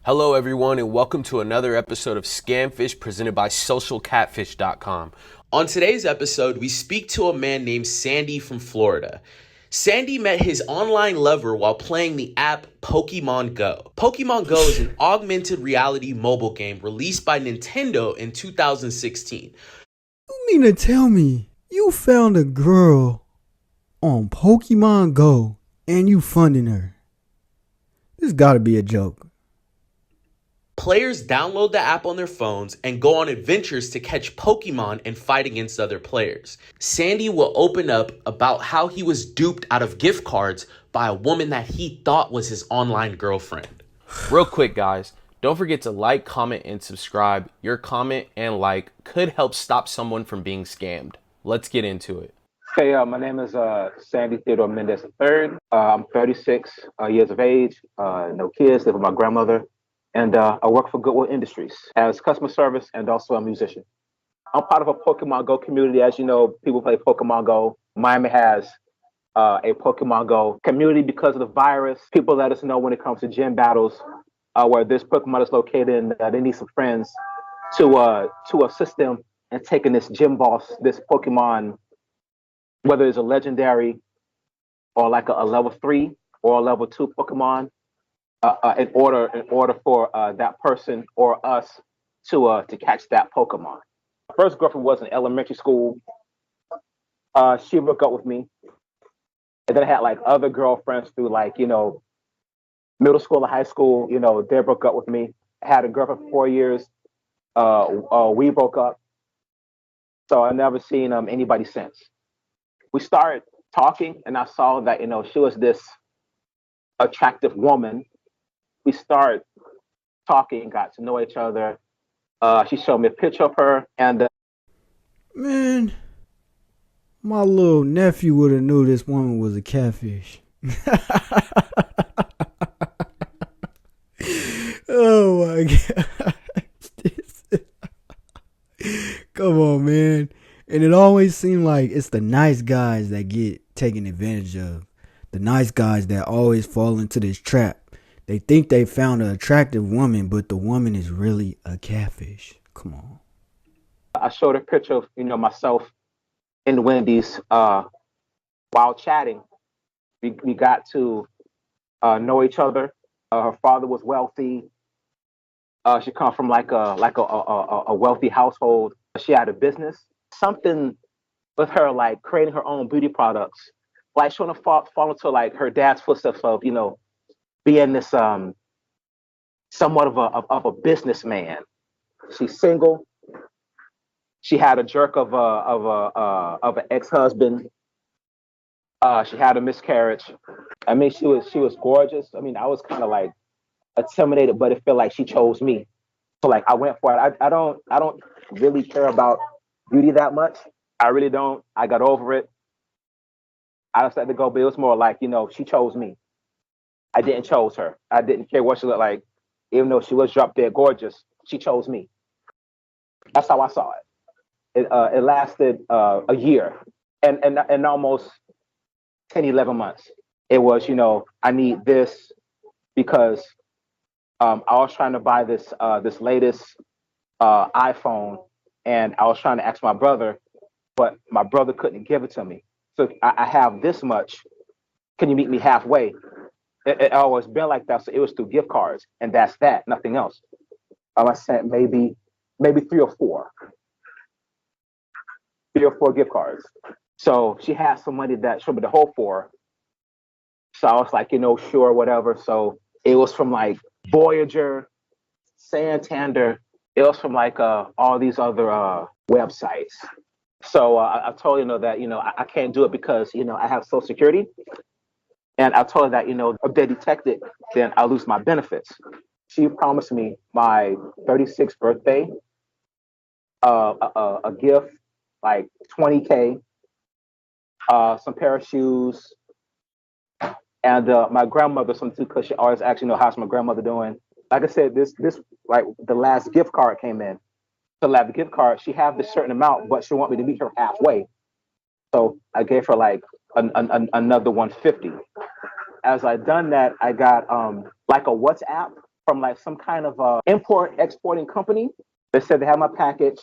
Hello, everyone, and welcome to another episode of Scamfish presented by SocialCatfish.com. On today's episode, we speak to a man named Sandy from Florida. Sandy met his online lover while playing the app Pokemon Go. Pokemon Go is an augmented reality mobile game released by Nintendo in 2016. You mean to tell me you found a girl on Pokemon Go and you funding her? This gotta be a joke. Players download the app on their phones and go on adventures to catch Pokemon and fight against other players. Sandy will open up about how he was duped out of gift cards by a woman that he thought was his online girlfriend. Real quick, guys, don't forget to like, comment, and subscribe. Your comment and like could help stop someone from being scammed. Let's get into it. Hey, my name is Sandy Theodore Mendez III. I'm 36 years of age, no kids, live with my grandmother. And I work for Goodwill Industries as customer service and also a musician. I'm part of a Pokemon Go community. As you know, people play Pokemon Go. Miami has a Pokemon Go community because of the virus. People let us know when it comes to gym battles where this Pokemon is located and they need some friends to assist them in taking this gym boss, this Pokemon, whether it's a legendary or like a level 3 or a level 2 Pokemon. In order for that person or us to catch that Pokemon. My first girlfriend was in elementary school. She broke up with me, and then I had like other girlfriends through middle school and high school. They broke up with me. I had a girlfriend for 4 years. We broke up, so I never seen anybody since. We started talking, and I saw that she was this attractive woman. We started talking, got to know each other. She showed me a picture of her, and Man, my little nephew would have knew this woman was a catfish. Oh my god. Come on, man. And it always seems like it's the nice guys that get taken advantage of. The nice guys that always fall into this trap. They think they found an attractive woman, but the woman is really a catfish. Come on. I showed a picture of myself in Wendy's while chatting. We got to know each other. Her father was wealthy. She come from like a wealthy household. She had a business. Something with her, like creating her own beauty products, like she want to fall into like her dad's footsteps of being this somewhat of a businessman. She's single. She had a jerk of an ex-husband. She had a miscarriage. I mean, she was gorgeous. I mean, I was kind of like intimidated, but it felt like she chose me. So like I went for it. I don't really care about beauty that much. I really don't. I got over it. I just let it go, but it was more like she chose me. I didn't chose her. I didn't care what she looked like, even though she was drop dead gorgeous. She chose me. That's how I saw it. It lasted a year and almost 10, 11 months. It was, I need this because I was trying to buy this latest iPhone, and I was trying to ask my brother, but my brother couldn't give it to me. So I have this much. Can you meet me halfway? It always been like that. So it was through gift cards, and that's that, nothing else. I sent maybe three or four gift cards. So she had some money that showed me the whole four. So I was like, sure, whatever. So it was from like Voyager, Santander. It was from like all these other websites. So I told that I can't do it because I have Social Security. And I told her that, if they detect it, then I'll lose my benefits. She promised me my 36th birthday, a gift, like $20K, some pair of shoes, and my grandmother some too, because she always asks, how's my grandmother doing? Like I said, this like the last gift card came in. The last gift card, she had this certain amount, but she want me to meet her halfway. So I gave her like another 150. As I done that, I got like a WhatsApp from like some kind of import exporting company. They said they had my package,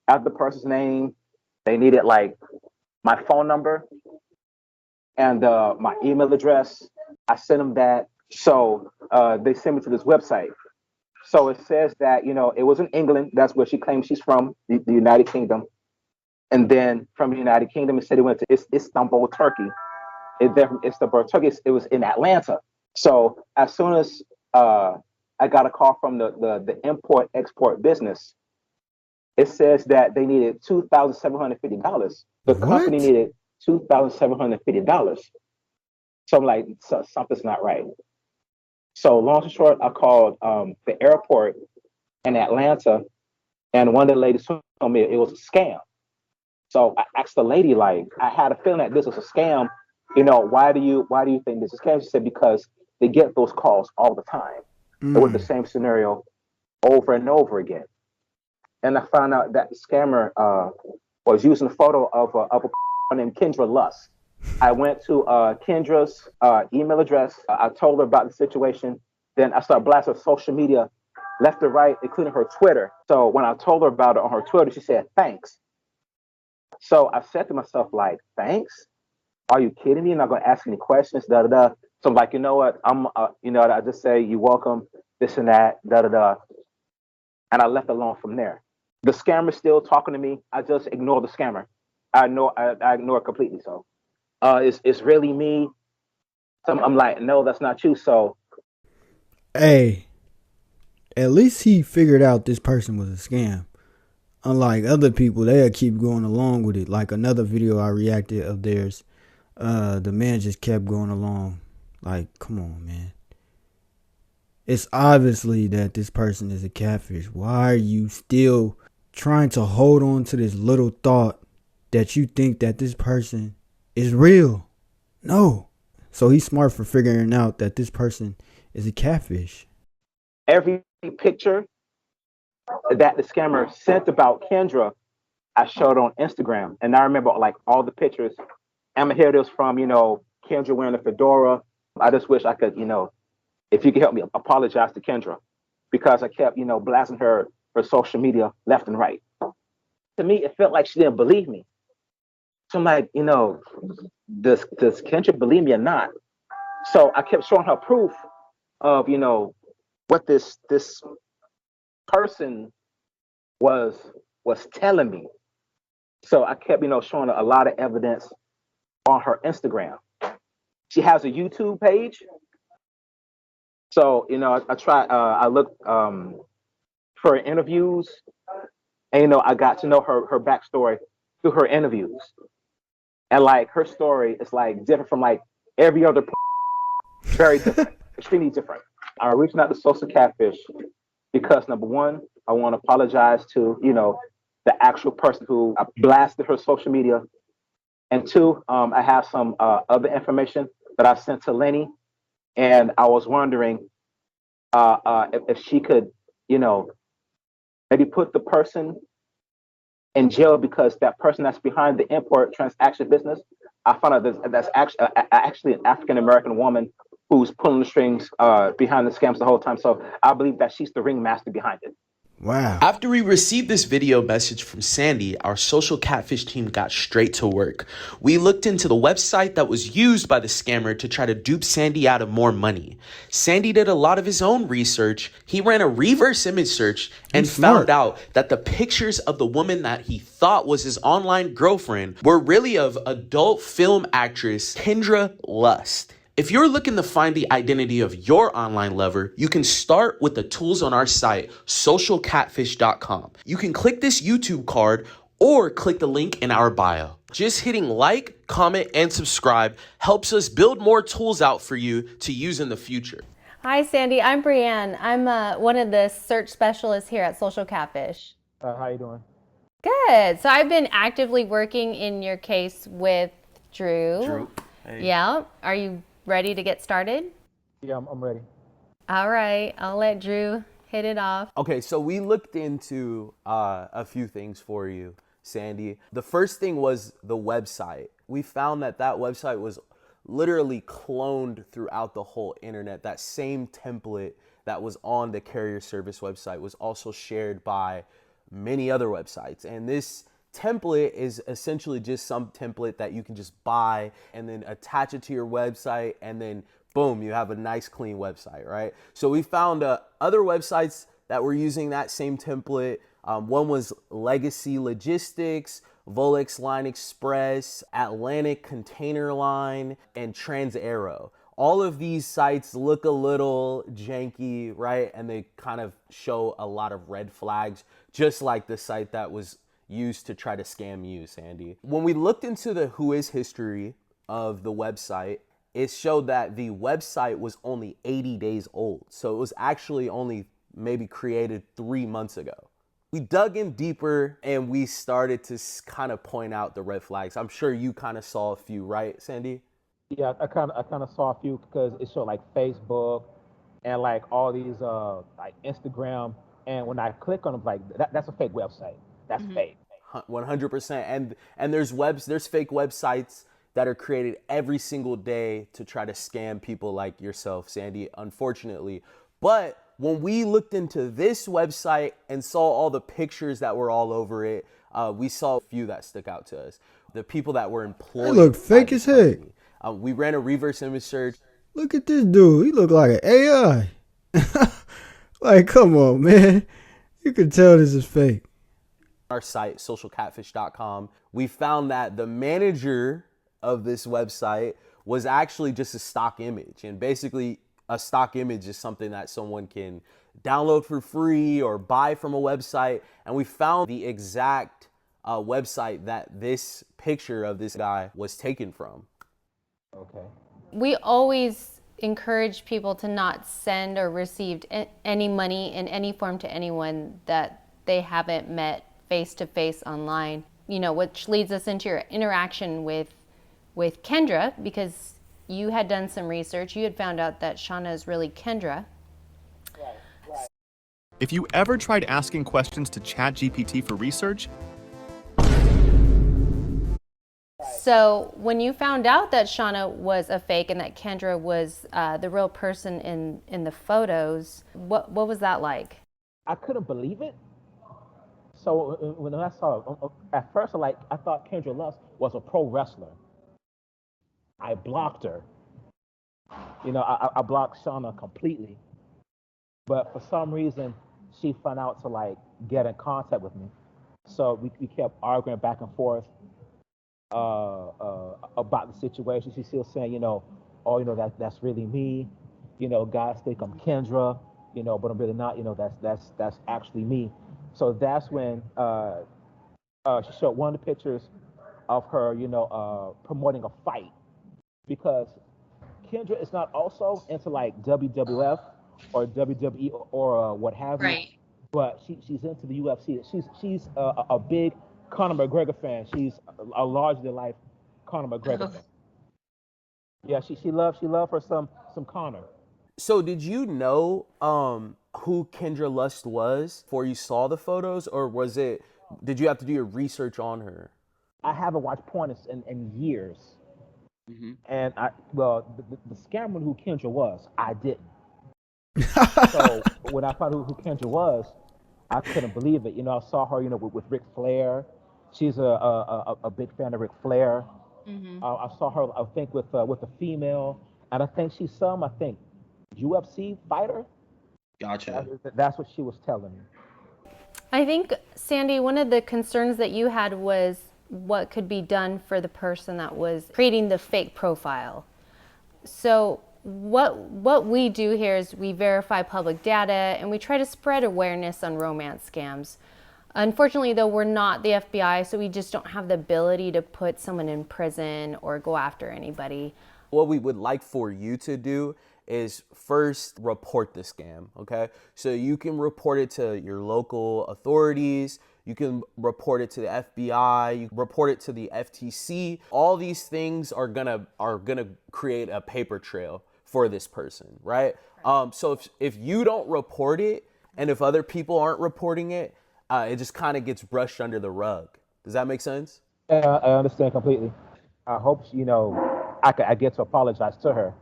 had the person's name. They needed like my phone number and my email address. I sent them that. So they sent me to this website. So it says that, it was in England. That's where she claims she's from, the United Kingdom. And then from the United Kingdom, it said it went to Istanbul, Turkey. Then from Istanbul, Turkey, it was in Atlanta. So as soon as I got a call from the import export business, it says that they needed $2,750. The company What? needed $2,750. So I'm like, something's not right. So long story short, I called the airport in Atlanta, and one of the ladies told me it was a scam. So I asked the lady, like, I had a feeling that this was a scam. Why do you think this is a scam? She said, because they get those calls all the time. It was the same scenario over and over again. And I found out that the scammer was using a photo of a named Kendra Luss. I went to Kendra's email address. I told her about the situation. Then I started blasting her social media left and right, including her Twitter. So when I told her about it on her Twitter, she said, thanks. So I said to myself, like, thanks? Are you kidding me? You're not going to ask any questions, da da da. So I'm like, you know what? I just say, you're welcome, this and that, da da da. And I left it alone from there. The scammer's still talking to me. I just ignore the scammer. I ignore it completely. So it's really me. So I'm like, no, that's not you. So, Hey, at least he figured out this person was a scam. Unlike other people, they'll keep going along with it. Like another video I reacted of theirs, the man just kept going along. Like, come on, man. It's obviously that this person is a catfish. Why are you still trying to hold on to this little thought that you think that this person is real? No. So he's smart for figuring out that this person is a catfish. every picture that the scammer sent about Kendra, I showed on Instagram. And I remember like all the pictures. And here it is from, Kendra wearing a fedora. I just wish I could, if you could help me apologize to Kendra, because I kept, blasting her for social media left and right. To me, it felt like she didn't believe me. So I'm like, does Kendra believe me or not? So I kept showing her proof of, what this person was telling me. So I kept, showing her a lot of evidence on her Instagram. She has a YouTube page. So, I try, I looked for interviews, and, I got to know her backstory through her interviews. And like her story is like different from like every other, very different, extremely different. I'm reaching out to Social Catfish because number one, I want to apologize to, the actual person who blasted her social media. And two, I have some other information that I sent to Lenny. And I was wondering if she could, maybe put the person in jail because that person that's behind the import transaction business, I found out that's actually an African American woman who's pulling the strings behind the scams the whole time. So I believe that she's the ringmaster behind it. Wow. After we received this video message from Sandy, our social catfish team got straight to work. We looked into the website that was used by the scammer to try to dupe Sandy out of more money. Sandy did a lot of his own research. He ran a reverse image search and found out that the pictures of the woman that he thought was his online girlfriend were really of adult film actress Kendra Lust. If you're looking to find the identity of your online lover, you can start with the tools on our site, socialcatfish.com. You can click this YouTube card or click the link in our bio. Just hitting like, comment, and subscribe helps us build more tools out for you to use in the future. Hi, Sandy. I'm Brianne. I'm one of the search specialists here at Social Catfish. How you doing? Good. So I've been actively working in your case with Drew. Drew, hey. Yeah. Are you ready to get started? Yeah, I'm ready. All right. I'll let Drew hit it off. Okay, so we looked into a few things for you, Sandy. The first thing was the website. We found that website was literally cloned throughout the whole internet. That same template that was on the carrier service website was also shared by many other websites. And this template is essentially just some template that you can just buy and then attach it to your website, and then boom, you have a nice clean website, right? So we found other websites that were using that same template. One was Legacy Logistics, Volex Line Express, Atlantic Container Line, and Transaero. All of these sites look a little janky, right? And they kind of show a lot of red flags, just like the site that was used to try to scam you, Sandy. When we looked into the Whois history of the website, it showed that the website was only 80 days old. So it was actually only maybe created 3 months ago. We dug in deeper and we started to kind of point out the red flags. I'm sure you kind of saw a few, right, Sandy? Yeah, I kind of saw a few because it showed like Facebook and like all these like Instagram, and when I click on them, like that's a fake website. That's fake. 100%. And there's fake websites that are created every single day to try to scam people like yourself, Sandy, unfortunately. But when we looked into this website and saw all the pictures that were all over it, we saw a few that stuck out to us. The people that were employed. They look fake as heck. We ran a reverse image search. Look at this dude. He look like an AI. Like, come on, man. You can tell this is fake. Our site, socialcatfish.com, we found that the manager of this website was actually just a stock image. And basically, a stock image is something that someone can download for free or buy from a website. And we found the exact website that this picture of this guy was taken from. Okay. We always encourage people to not send or receive any money in any form to anyone that they haven't met face to face online. You know, which leads us into your interaction with Kendra, because you had done some research. You had found out that Shauna is really Kendra. Right. If you ever tried asking questions to ChatGPT for research, So when you found out that Shauna was a fake and that Kendra was the real person in the photos, what was that like? I couldn't believe it. So when I saw it, at first, I thought Kendra Lust was a pro wrestler. I blocked her. You know, I blocked Shauna completely. But for some reason, she found out to like get in contact with me. So we kept arguing back and forth about the situation. She's still saying, you know, oh, you know, that's really me. You know, guys think I'm Kendra, you know, but I'm really not. You know, that's actually me. So that's when she showed one of the pictures of her, you know, promoting a fight, because Kendra is not also into like WWF or WWE or what have you. Right. But she's into the UFC. She's a big Conor McGregor fan. She's a larger than life Conor McGregor fan. Yeah, she loved her some Conor. So did you know who Kendra Lust was before you saw the photos, or did you have to do your research on her? I haven't watched porn in years. Mm-hmm. And the scammer who Kendra was, I didn't. So when I found out who Kendra was, I couldn't believe it. You know, I saw her, you know, with Ric Flair. She's a big fan of Ric Flair. Mm-hmm. I saw her, I think, with a female, and I think she's some, UFC fighter. Gotcha. That's what she was telling me. I think, Sandy, one of the concerns that you had was what could be done for the person that was creating the fake profile. So what we do here is we verify public data and we try to spread awareness on romance scams. Unfortunately, though, we're not the FBI, so we just don't have the ability to put someone in prison or go after anybody. What we would like for you to do is first report the scam, okay? So you can report it to your local authorities, you can report it to the FBI, you can report it to the FTC. All these things are gonna create a paper trail for this person, right? So if you don't report it, and if other people aren't reporting it, it just kind of gets brushed under the rug. Does that make sense? I understand completely. I hope, you know, I get to apologize to her.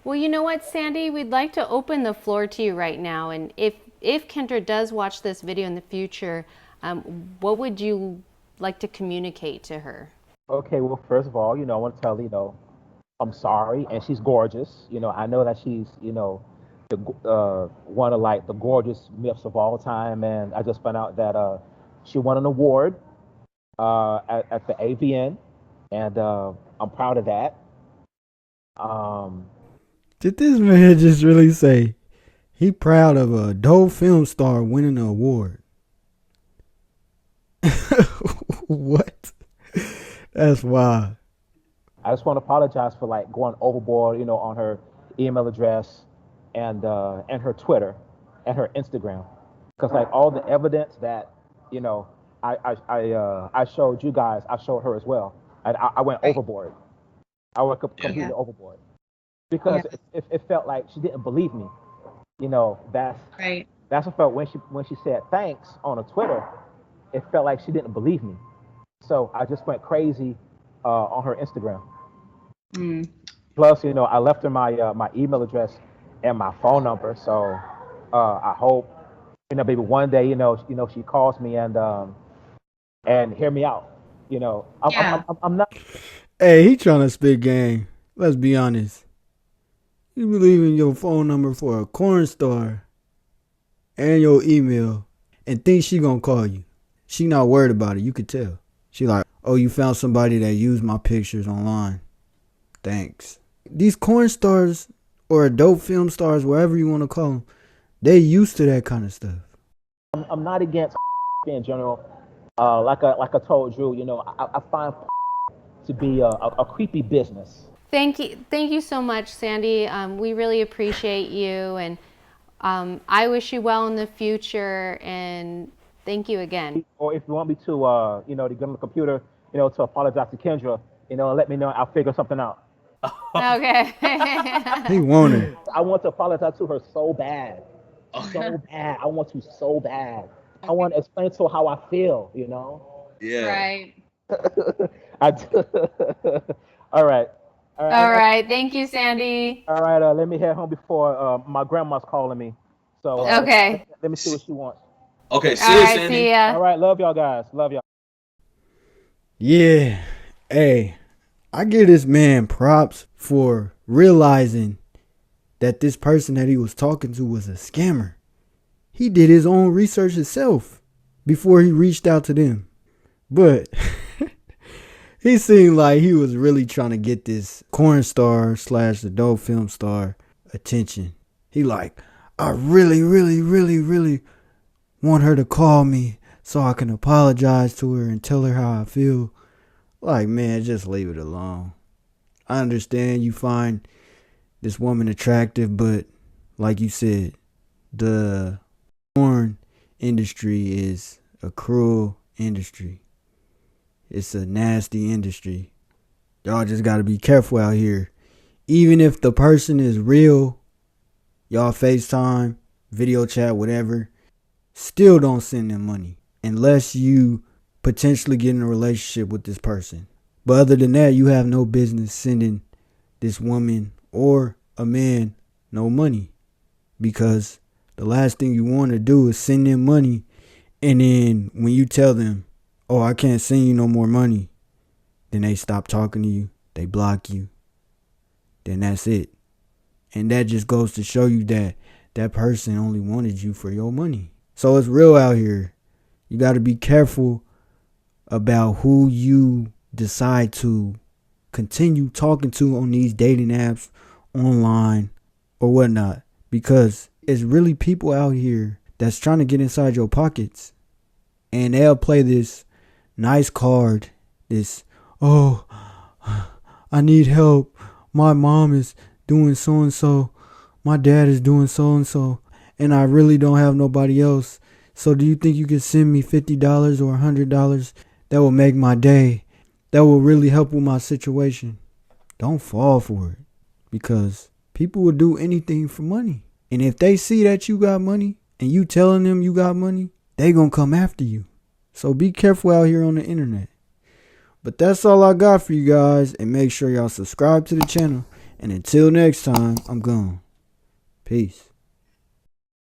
Well, you know what, Sandy? We'd like to open the floor to you right now. And if Kendra does watch this video in the future, what would you like to communicate to her? Okay, well, first of all, I want to tell I'm sorry, and she's gorgeous. I know that she's the one of like the gorgeous myths of all time, and I just found out that she won an award at the AVN, and I'm proud of that. Did this man just really say he proud of a dope film star winning an award? What? That's wild. I just want to apologize for like going overboard, on her email address and her Twitter and her Instagram, because like all the evidence that I showed you guys, I showed her as well, and I went overboard. I went completely overboard because it felt like she didn't believe me. That's what felt when she said thanks on a Twitter. It felt like she didn't believe me. So I just went crazy on her Instagram. Plus, I left her my email address and my phone number. So I hope, maybe one day, she calls me and hear me out. I'm not. Hey, he trying to spit game. Let's be honest. You be leaving your phone number for a corn star and your email and think she gonna call you. She not worried about it. You could tell. She like, oh, you found somebody that used my pictures online. Thanks. These corn stars or dope film stars, whatever you want to call them, they used to that kind of stuff. I'm not against in general. Like I told Drew, I find to be a creepy business. Thank you so much, Sandy. We really appreciate you, and I wish you well in the future. And thank you again. Or if you want me to, to get on the computer, to apologize to Kendra, let me know. I'll figure something out. Okay. He wanted. I want to apologize to her so bad. So bad. I want to so bad. I want to explain to her how I feel, Yeah. Right. All right. All right. Thank you, Sandy. All right. Let me head home before my grandma's calling me. So okay. Let me see what she wants. Okay. See All you, right, Sandy. see ya. All right. Love y'all guys. Love y'all. Yeah. Hey, I give this man props for realizing that this person that he was talking to was a scammer. He did his own research himself before he reached out to them. But he seemed like he was really trying to get this corn star / the dope film star attention. He like, I really, really, really, really want her to call me so I can apologize to her and tell her how I feel. Like, man, just leave it alone. I understand you find this woman attractive, but like you said, the porn industry is a cruel industry. It's a nasty industry. Y'all just got to be careful out here. Even if the person is real, y'all FaceTime, video chat, whatever, still don't send them money unless you potentially get in a relationship with this person. But other than that, you have no business sending this woman or a man no money, because the last thing you want to do is send them money, and then when you tell them, oh, I can't send you no more money, then they stop talking to you, they block you, then that's it. And that just goes to show you that that person only wanted you for your money. So it's real out here. You got to be careful about who you decide to continue talking to on these dating apps, online, or whatnot, because it's really people out here that's trying to get inside your pockets, and they'll play this nice card, this, oh, I need help, my mom is doing so and so, my dad is doing so and so, and I really don't have nobody else. So do you think you can send me $50 or $100 that will make my day, that will really help with my situation? Don't fall for it, because people will do anything for money. And if they see that you got money and you telling them you got money, they gonna come after you. So be careful out here on the internet. But that's all I got for you guys. And make sure y'all subscribe to the channel. And until next time, I'm gone. Peace.